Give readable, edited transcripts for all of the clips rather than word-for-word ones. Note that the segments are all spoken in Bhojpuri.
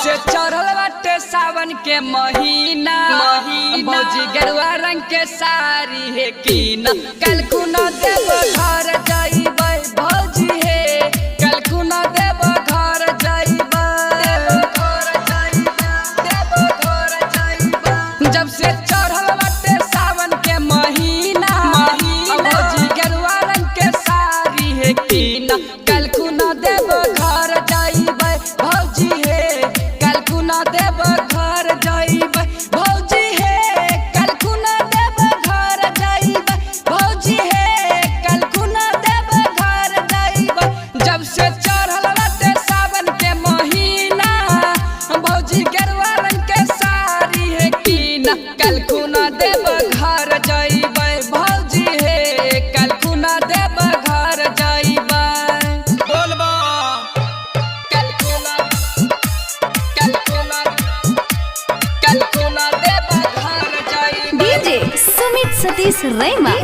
से चढ़ल बाटे सावन के महीना भौजी गेरुआ रंग के साड़ी है कीना कल खुना देव घर जाइबै भौजी हे कल खुना देव घर जाइबै जब से चढ़ल बाटे सावन के महीना भौजी गेरुआ रंग के साड़ी है कीना कल खुना देव घर जाइबै भौजी हे कल खुना देव घर जाइबै भौजी हे कल खुना देव घर जाइबै भौजी हे कल खुना देव घर जाइबै जब से चढ़ल बाटे सावन के महीना भौजी गेरुआ रंग के साड़ी है कीना कल खुना देव घर जाइबै भौजी हे कल खुना देव घर जाइबै बोलबा कल खुना देव घर जाइबै डीजे सुमित सतीश रैमा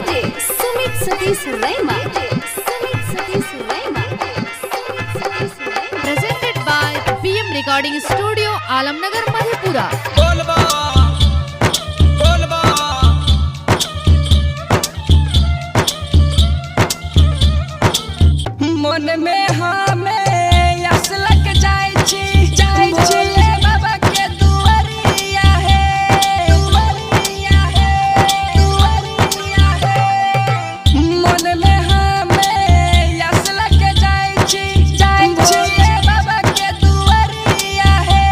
presented by PM Recording Studio Alamnagar Madhepura बोलबा मन में हमें यस लग जाय छी भोले बाबा के दुआरिया है मन में हमें यस लग जाय छी भोले बाबा के दुआरिया है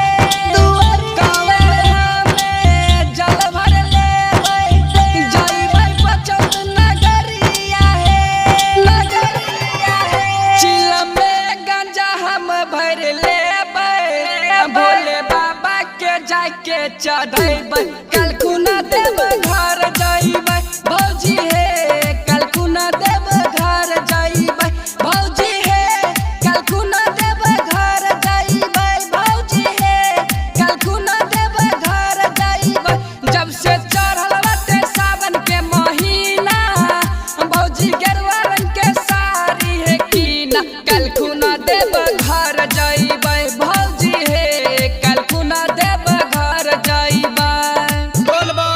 कांवर हमें जल भर लेबै जाइबै बचत नगरिया है चिलम में गांजा हम भर लेबै भोले बाबा के जाके चढ़ैबै कल खुना देव घर जाइबै भौजी हे कल खुना देव घर जाइबै भौजी हे कल खुना देव घर जाइबै भौजी हे कल खुना देव घर जाइबै जब से चढ़ल बाटे सावन के महीना भौजी गेरुआ रंग के साड़ी है कीना कल खुना देव घर जाइबै भौजी हे कल खुना देव घर जाइबै बोलबा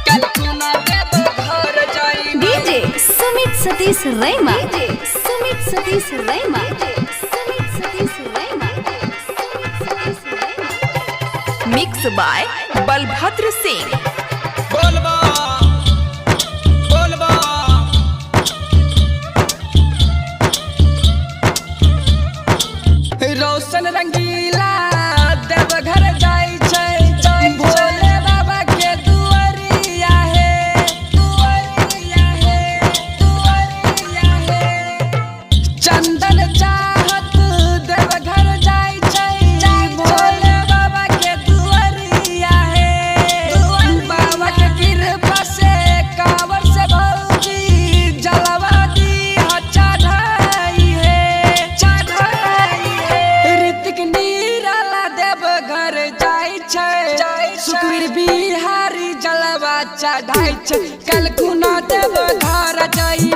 कल खुना देव घर जाइबै डीजे सुमित सतीश रैमा मिक्स बाय बलभद्र सिंह बोलबा रोशन रंगीला देव घर जाय छै भोले बाबा के दुआरिया है चंदन चाहत देव घर जाय छै भोले बाबा के दुआरिया है बाबा के कृपा से कांवर से भौजी जलवा दी चढ़ाई है ऋतिक निराला देव घर जाय छै सुखवीर बिहारी जलवा चढ़ाई छै कल खुना देव घर जाई